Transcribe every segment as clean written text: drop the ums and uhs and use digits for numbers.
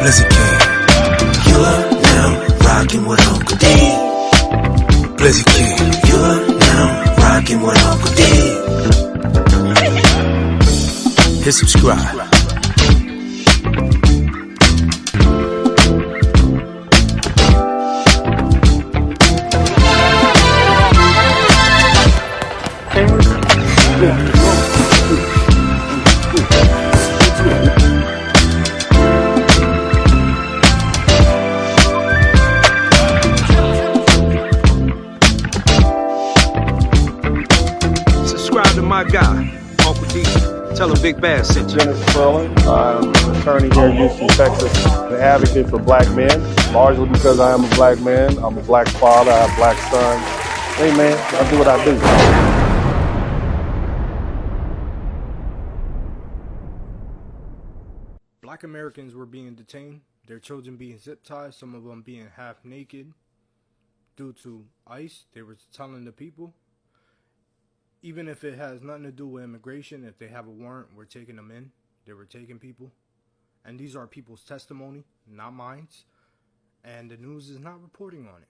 Blizzard King. You're now rocking with Uncle D. Blizzard King. You're now rocking with Uncle D. Hit subscribe. Subscribe to my guy, Uncle D. Tell him Big Bad sent you. Spurling. I'm an attorney here in Houston, Texas. An advocate for black men, largely because I am a black man. I'm a black father. I have black sons. Hey man, I do what I do. Black Americans were being detained, their children being zip-tied, some of them being half naked due to ICE. They were telling the people, even if it has nothing to do with immigration, if they have a warrant, we're taking them in. They were taking people. And these are people's testimony, not mine. And the news is not reporting on it.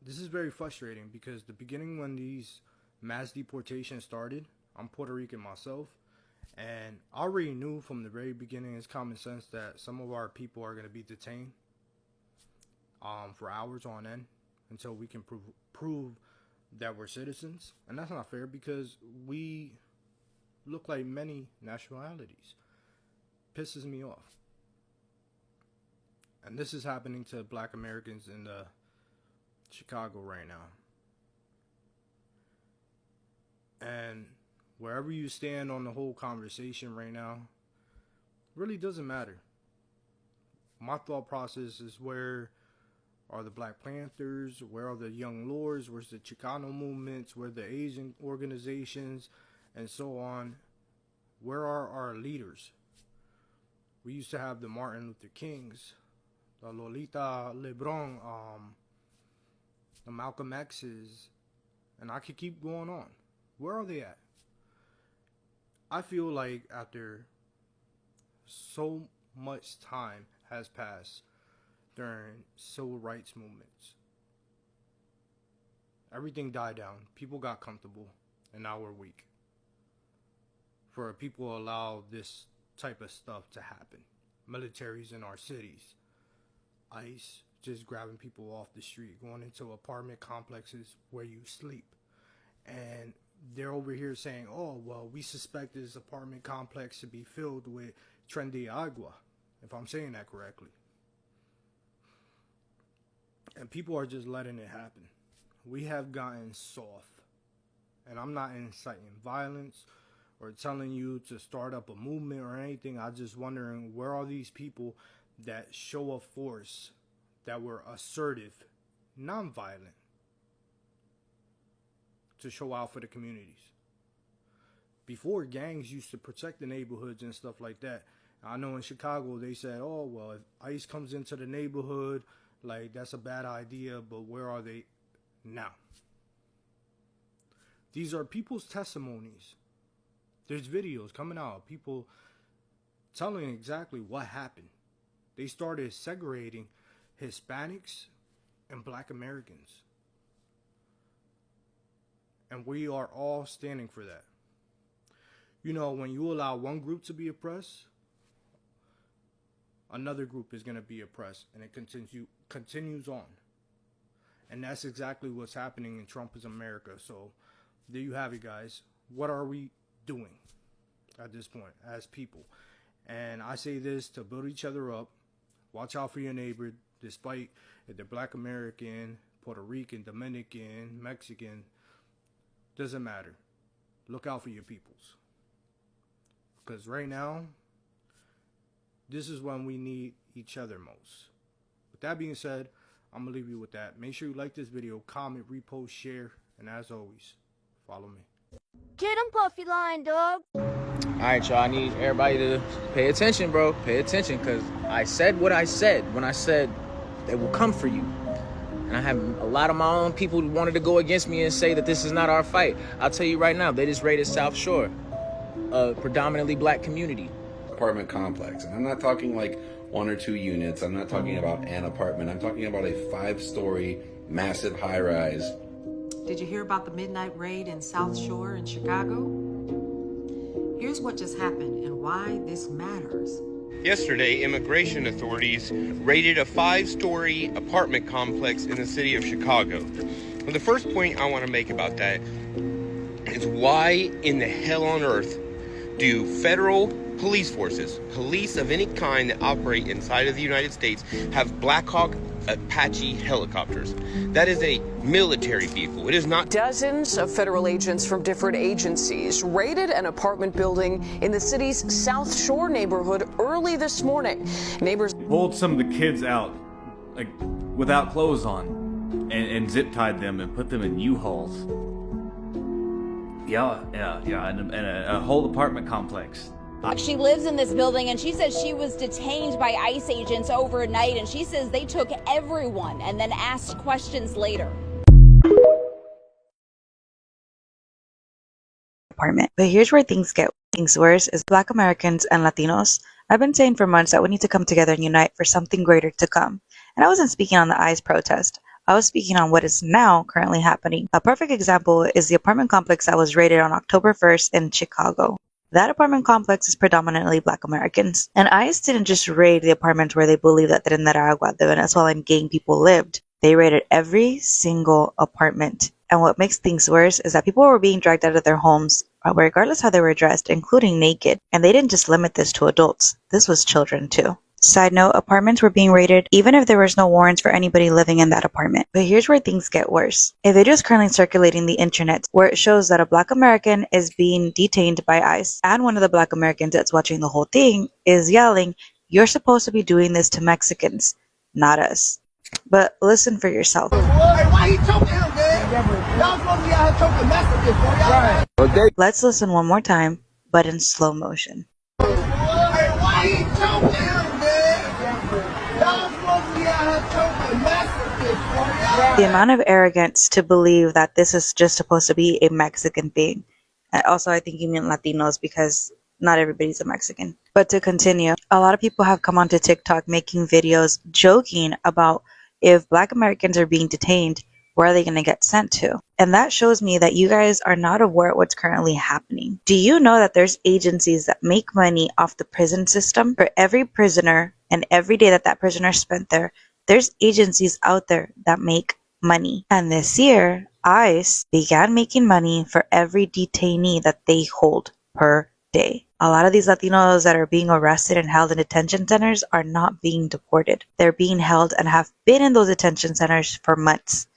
This is very frustrating because the beginning when these mass deportations started, I'm Puerto Rican myself, and I already knew from the very beginning, it's common sense, that some of our people are going to be detained for hours on end until we can prove that we're citizens. And that's not fair because we look like many nationalities. Pisses me off. And this is happening to black Americans in Chicago right now. And wherever you stand on the whole conversation right now, really doesn't matter. My thought process is, where are the Black Panthers? Where are the Young Lords? Where's the Chicano movements? Where are the Asian organizations? And so on. Where are our leaders? We used to have the Martin Luther Kings, the Lolita Lebron, the Malcolm X's, and I could keep going on. Where are they at? I feel like after so much time has passed during civil rights movements, everything died down. People got comfortable, and now we're weak. For people to allow this type of stuff to happen. Militaries in our cities. ICE just grabbing people off the street, going into apartment complexes where you sleep. And they're over here saying, oh, well, we suspect this apartment complex to be filled with Tren de Agua, if I'm saying that correctly. And people are just letting it happen. We have gotten soft. And I'm not inciting violence or telling you to start up a movement or anything. I'm just wondering, where are these people that show a force, that were assertive, non-violent, to show out for the communities? Before, gangs used to protect the neighborhoods and stuff like that. I know in Chicago they said, oh, well, if ICE comes into the neighborhood, like, that's a bad idea, but where are they now? These are people's testimonies. There's videos coming out, people telling exactly what happened. They started segregating Hispanics and Black Americans. And we are all standing for that. You know, when you allow one group to be oppressed, another group is going to be oppressed, and it continues on. And that's exactly what's happening in Trump's America. So there you have it, guys. What are we doing at this point as people? And I say this to build each other up. Watch out for your neighbor, despite if they're Black American, Puerto Rican, Dominican, Mexican, doesn't matter. Look out for your peoples. Because right now, this is when we need each other most. With that being said, I'm going to leave you with that. Make sure you like this video, comment, repost, share, and as always, follow me. Get him, Puffy Lion, dog. Alright, y'all, I need everybody to pay attention, bro. Pay attention, because I said what I said when I said they will come for you. And I have a lot of my own people who wanted to go against me and say that this is not our fight. I'll tell you right now, they just raided South Shore, a predominantly black community. apartment complex. And I'm not talking like 1 or 2 units. I'm not talking about an apartment. I'm talking about a 5-story, massive high-rise. Did you hear about the midnight raid in South Shore in Chicago? Here's what just happened and why this matters. Yesterday, immigration authorities raided a 5-story apartment complex in the city of Chicago. Well, the first point I want to make about that is why in the hell on earth do federal police forces, police of any kind that operate inside of the United States, have Black Hawk Apache helicopters? That is a military vehicle. It is not. Dozens of federal agents from different agencies raided an apartment building in the city's South Shore neighborhood early this morning. Neighbors pulled some of the kids out, like without clothes on, and zip tied them and put them in U-Hauls. Yeah, and a whole apartment complex. She lives in this building, and she says she was detained by ICE agents overnight, and she says they took everyone and then asked questions later. Apartment. But here's where things get worse is Black Americans and Latinos. I've been saying for months that we need to come together and unite for something greater to come. And I wasn't speaking on the ICE protest. I was speaking on what is now currently happening. A perfect example is the apartment complex that was raided on October 1st in Chicago. That apartment complex is predominantly Black Americans. And ICE didn't just raid the apartments where they believed that Trinidad, the Venezuelan gang people lived. They raided every single apartment. And what makes things worse is that people were being dragged out of their homes, regardless how they were dressed, including naked. And they didn't just limit this to adults. This was children too. Side note, apartments were being raided even if there was no warrants for anybody living in that apartment. But here's where things get worse. A video is currently circulating the internet where it shows that a Black American is being detained by ICE. And one of the Black Americans that's watching the whole thing is yelling, "You're supposed to be doing this to Mexicans, not us." But listen for yourself. Hey, why you choking him, man? Y'all supposed to be out here choking Mexicans, boy. Y'all right. Let's listen one more time, but in slow motion. Hey, why you choking him? The amount of arrogance to believe that this is just supposed to be a Mexican thing. Also, I think you mean Latinos because not everybody's a Mexican. But to continue, a lot of people have come onto TikTok making videos joking about if Black Americans are being detained, where are they going to get sent to? And that shows me that you guys are not aware of what's currently happening. Do you know that there's agencies that make money off the prison system? For every prisoner and every day that that prisoner spent there, there's agencies out there that make money. And this year, ICE began making money for every detainee that they hold per day. A lot of these Latinos that are being arrested and held in detention centers are not being deported. They're being held and have been in those detention centers for months.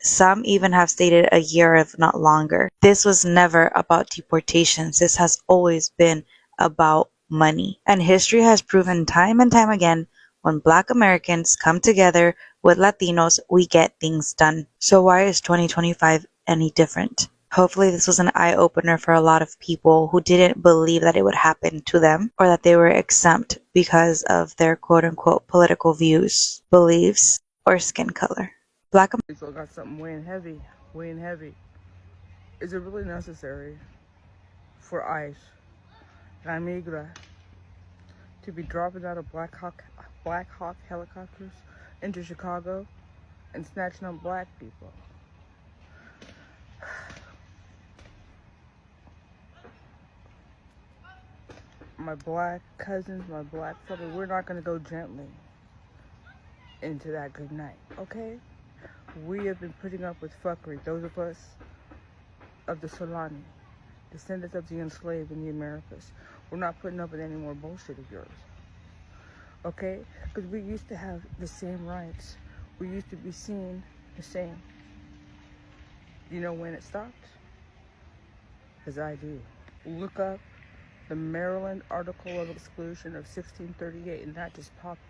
Some even have stated a year, if not longer. This was never about deportations. This has always been about money. And history has proven time and time again, when Black Americans come together with Latinos, we get things done. So why is 2025 any different? Hopefully this was an eye-opener for a lot of people who didn't believe that it would happen to them or that they were exempt because of their quote-unquote political views, beliefs, or skin color. Black Americans still got something weighing heavy. Is it really necessary for ICE, La Migra, to be dropping out of Black Hawk helicopters into Chicago and snatching up Black people? My Black cousins, my Black brother, we're not going to go gently into that good night, okay? We have been putting up with fuckery, those of us of the Solani, descendants of the enslaved in the Americas. We're not putting up with any more bullshit of yours, okay? Because we used to have the same rights. We used to be seen the same. You know when it stopped? Because I do. Look up the Maryland Article of Exclusion of 1638, and that just popped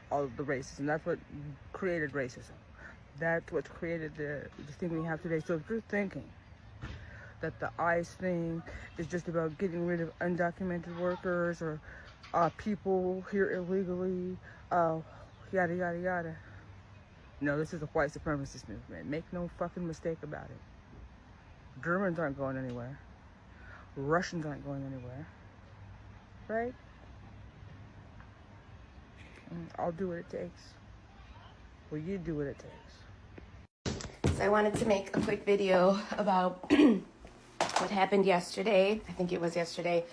all of the races, and that's what created racism. That's what created the thing we have today. So if you're thinking that the ICE thing is just about getting rid of undocumented workers or people here illegally, yada, yada, yada. No, this is a white supremacist movement. Make no fucking mistake about it. Germans aren't going anywhere. Russians aren't going anywhere. Right? I'll do what it takes. Well, you do what it takes. So I wanted to make a quick video about what happened yesterday. I think it was yesterday.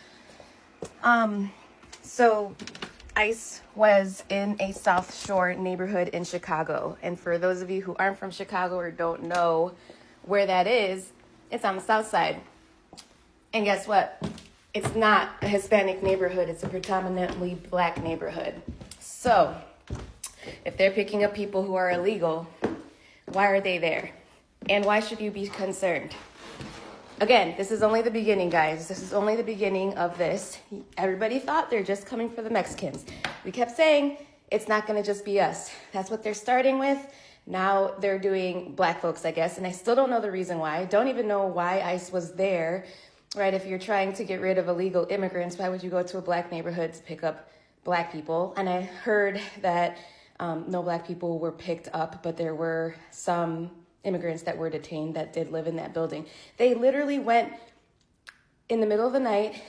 So ICE was in a South Shore neighborhood in Chicago. And for those of you who aren't from Chicago or don't know where that is, it's on the south side. And guess what? It's not a Hispanic neighborhood. It's a predominantly black neighborhood. So if they're picking up people who are illegal, why are they there? And why should you be concerned? Again, this is only the beginning, guys. This is only the beginning of this. Everybody thought they're just coming for the Mexicans. We kept saying it's not going to just be us. That's what they're starting with. Now they're doing black folks, I guess. And I still don't know the reason why. I don't even know why ICE was there, right? If you're trying to get rid of illegal immigrants, why would you go to a black neighborhood to pick up black people? And I heard that no black people were picked up, but there were some immigrants that were detained that did live in that building. They literally went in the middle of the night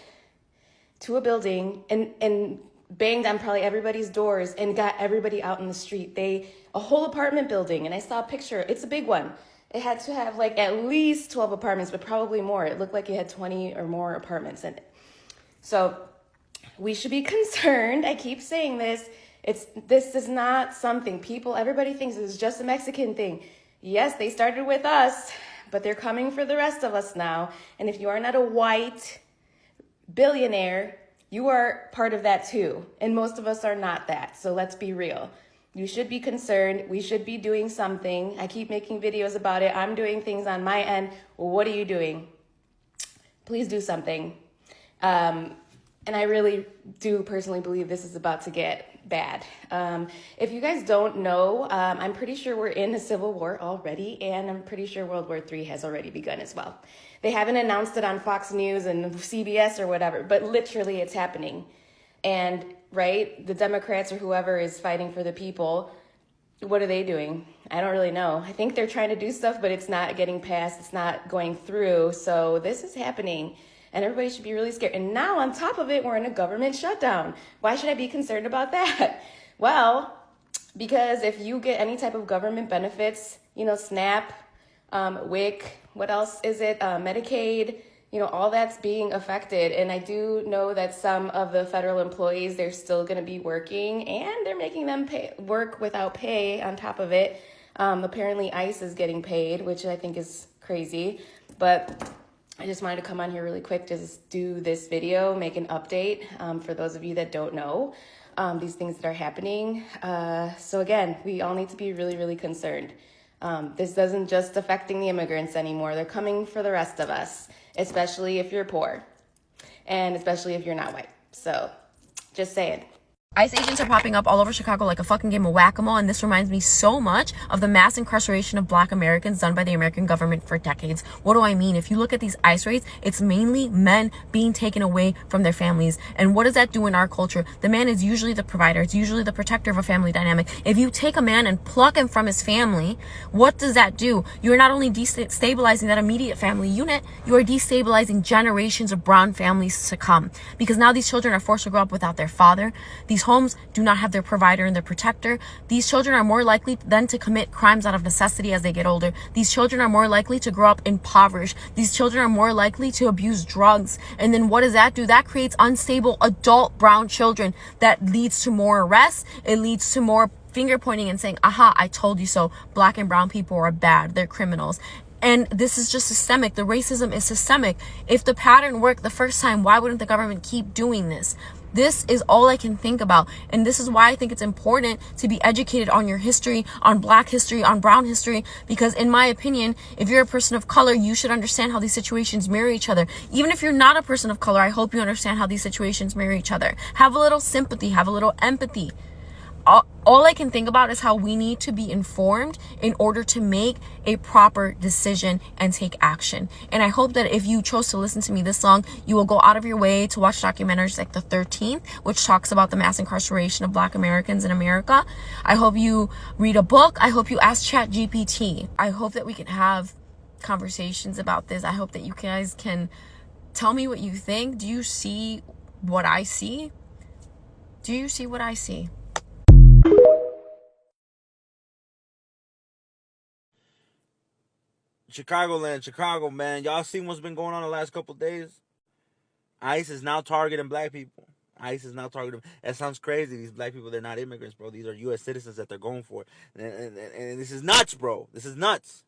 to a building and banged on probably everybody's doors and got everybody out in the street. A whole apartment building, and I saw a picture. It's a big one. It had to have like at least 12 apartments, but probably more. It looked like it had 20 or more apartments in it. So we should be concerned. I keep saying this. This is not something everybody thinks it's just a Mexican thing. Yes, they started with us, but they're coming for the rest of us now. And if you are not a white billionaire, you are part of that too. And most of us are not that. So let's be real. You should be concerned. We should be doing something. I keep making videos about it. I'm doing things on my end. Well, what are you doing? Please do something. And I really do personally believe this is about to get bad. If you guys don't know, I'm pretty sure we're in a civil war already, and I'm pretty sure World War III has already begun as well. They haven't announced it on Fox News and CBS or whatever, but literally it's happening. And, right, the Democrats or whoever is fighting for the people, what are they doing? I don't really know. I think they're trying to do stuff, but it's not getting passed. It's not going through. So this is happening. And everybody should be really scared. And now on top of it, we're in a government shutdown. Why should I be concerned about that? Well, because if you get any type of government benefits, SNAP, WIC, what else is it? Medicaid, all that's being affected. And I do know that some of the federal employees, they're still going to be working, and they're making them work without pay on top of it. Apparently ICE is getting paid, which I think is crazy. But I just wanted to come on here really quick to just do this video, make an update for those of you that don't know these things that are happening. So again, we all need to be really, really concerned. This doesn't just affecting the immigrants anymore. They're coming for the rest of us, especially if you're poor and especially if you're not white. So just saying. ICE agents are popping up all over Chicago like a fucking game of whack-a-mole, and this reminds me so much of the mass incarceration of black Americans done by the American government for decades. What do I mean? If you look at these ICE raids, it's mainly men being taken away from their families. And what does that do in our culture? The man is usually the provider. It's usually the protector of a family dynamic. If you take a man and pluck him from his family, what does that do? You're not only destabilizing that immediate family unit, you are destabilizing generations of brown families to come. Because now these children are forced to grow up without their father. These homes do not have their provider and their protector. These children are more likely then to commit crimes out of necessity as they get older. These children are more likely to grow up impoverished. These children are more likely to abuse drugs. And then what does that do? That creates unstable adult brown children. That leads to more arrests. It leads to more finger pointing and saying, aha, I told you so. Black and brown people are bad. They're criminals. And this is just systemic. The racism is systemic. If the pattern worked the first time, why wouldn't the government keep doing this? This is all I can think about. And this is why I think it's important to be educated on your history, on black history, on brown history. Because in my opinion, if you're a person of color, you should understand how these situations mirror each other. Even if you're not a person of color, I hope you understand how these situations mirror each other. Have a little sympathy, have a little empathy. All I can think about is how we need to be informed in order to make a proper decision and take action. And I hope that if you chose to listen to me this long, you will go out of your way to watch documentaries like The 13th, which talks about the mass incarceration of black Americans in America. I hope you read a book. I hope you ask ChatGPT. I hope that we can have conversations about this. I hope that you guys can tell me what you think. Do you see what I see? Do you see what I see? Chicagoland, Chicago, man. Y'all seen what's been going on the last couple days? ICE is now targeting black people. ICE is now targeting. That sounds crazy. These black people, they're not immigrants, bro. These are U.S. citizens that they're going for. And this is nuts, bro. This is nuts.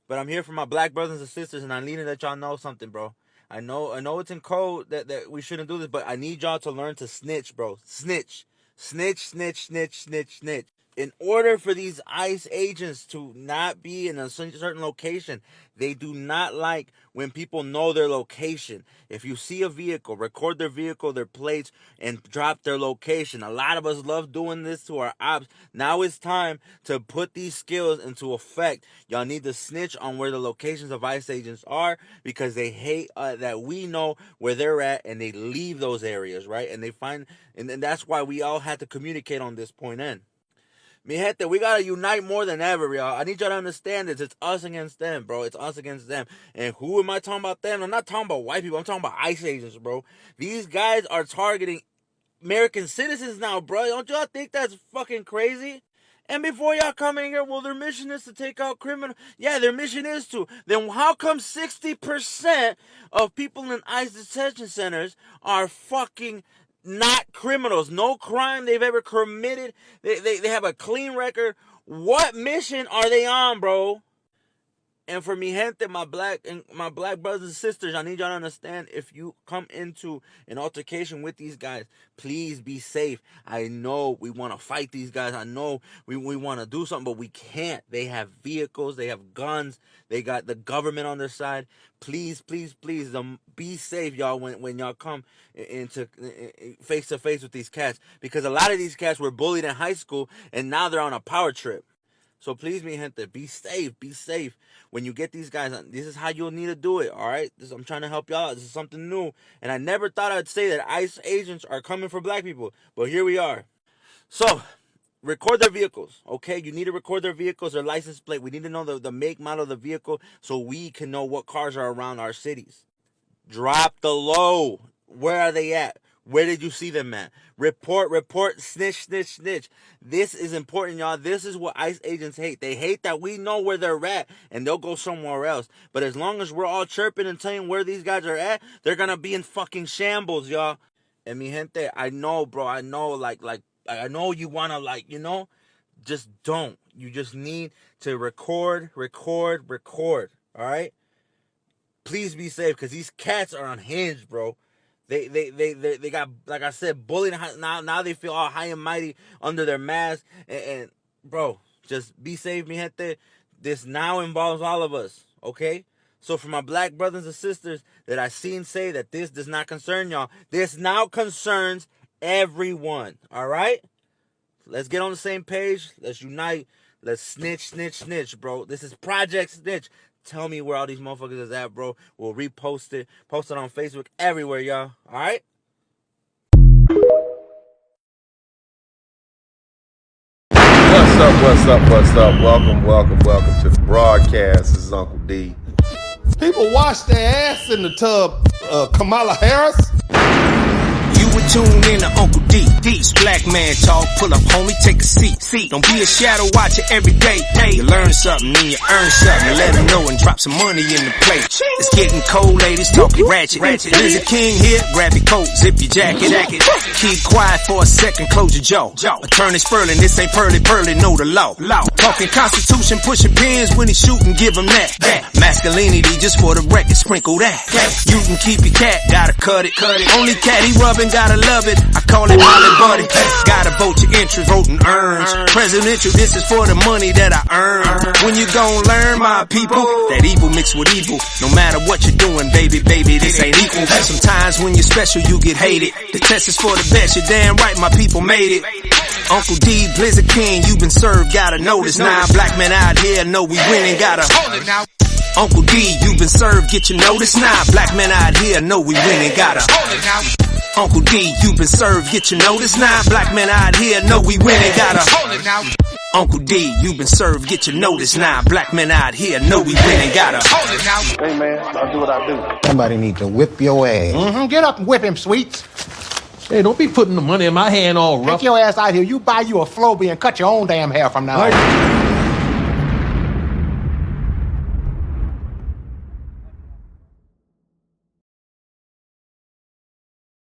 But I'm here for my black brothers and sisters, and I need to let y'all know something, bro. I know it's in code that we shouldn't do this, but I need y'all to learn to snitch, bro. Snitch. Snitch, snitch, snitch, snitch, snitch. In order for these ICE agents to not be in a certain location, they do not like when people know their location. If you see a vehicle, record their vehicle, their plates, and drop their location. A lot of us love doing this to our ops. Now it's time to put these skills into effect. Y'all need to snitch on where the locations of ICE agents are, because they hate that we know where they're at, and they leave those areas, right? And they find, and that's why we all had to communicate on this point in. Mi gente, we gotta unite more than ever, y'all. I need y'all to understand this. It's us against them, bro. It's us against them. And who am I talking about them? I'm not talking about white people. I'm talking about ICE agents, bro. These guys are targeting American citizens now, bro. Don't y'all think that's fucking crazy? And before y'all come in here, well, their mission is to take out criminals. Yeah, their mission is to. Then how come 60% of people in ICE detention centers are fucking not criminals? No crime they've ever committed. They have a clean record. What mission are they on, bro? And for mi gente, my black brothers and sisters, I need y'all to understand, if you come into an altercation with these guys, please be safe. I know we want to fight these guys. I know we want to do something, but we can't. They have vehicles. They have guns. They got the government on their side. Please, please, please, be safe, y'all, when y'all come into face to face with these cats. Because a lot of these cats were bullied in high school, and now they're on a power trip. So please, mi gente, be safe. Be safe. When you get these guys, this is how you'll need to do it, all right? I'm trying to help y'all out. This is something new. And I never thought I'd say that ICE agents are coming for black people. But here we are. So, record their vehicles, okay? You need to record their vehicles, their license plate. We need to know the make, model of the vehicle so we can know what cars are around our cities. Drop the low. Where are they at? Where did you see them at? Report, snitch, snitch, snitch. This is important, y'all. This is what ICE agents hate. They hate that we know where they're at, and they'll go somewhere else. But as long as we're all chirping and telling where these guys are at, they're gonna be in fucking shambles, y'all. And mi gente, I know, bro. I know, like, I know you wanna, just don't. You just need to record. All right? Please be safe, because these cats are unhinged, bro. They got, like I said, bullied. Now they feel all high and mighty under their mask. And bro, just be safe, mi gente. This now involves all of us, okay? So for my black brothers and sisters that I seen say that this does not concern y'all, this now concerns everyone, all right? Let's get on the same page. Let's unite. Let's snitch, bro. This is Project Snitch. Tell me where all these motherfuckers is at, bro. We'll repost it. Post it on Facebook, everywhere, y'all. All right? What's up? Welcome to the broadcast. This is Uncle D. People wash their ass in the tub, Kamala Harris. You would tune in to Uncle D. This black man talk. Pull up, homie, take a seat. Don't be a shadow watcher every day. You learn something, then you earn something. Let them know and drop some money in the plate. It's getting cold, ladies, talking ratchet. Blizzard King here, grab your coat, zip your jacket. Keep quiet for a second, close your jaw. Attorney Spurling, this ain't pearly, know the law. Talking Constitution, pushing pins when he shooting, give him that. Masculinity, just for the record, sprinkle that. You can keep your cat, gotta cut it. Only cat he rubbing, gotta love it. I call it Molly Buddy. Gotta vote your interest, voting earns. Presidential, this is for the money that I earn. When you gon' learn, my people, that evil mixed with evil. No matter what you're doing, baby, this ain't equal. Sometimes when you're special, you get hated. The test is for the best, you're damn right, my people made it. Uncle D, Blizzard King, you been served, gotta know this. Now black men out here know we winning, gotta hold it now. Uncle D, you been served, get your notice now. Black men out here know we winning, gotta hold it now. Uncle D, you been served, get your notice now. Black men out here know we winning, gotta hold it now. Uncle D, you been served, get your notice now. Black men out here know we winning, gotta hold it now. Hey man, I'll do what I do. Somebody need to whip your ass. Get up and whip him, Sweets. Hey, don't be putting the money in my hand all rough. Take your ass out here. You buy you a Floby and cut your own damn hair from now on.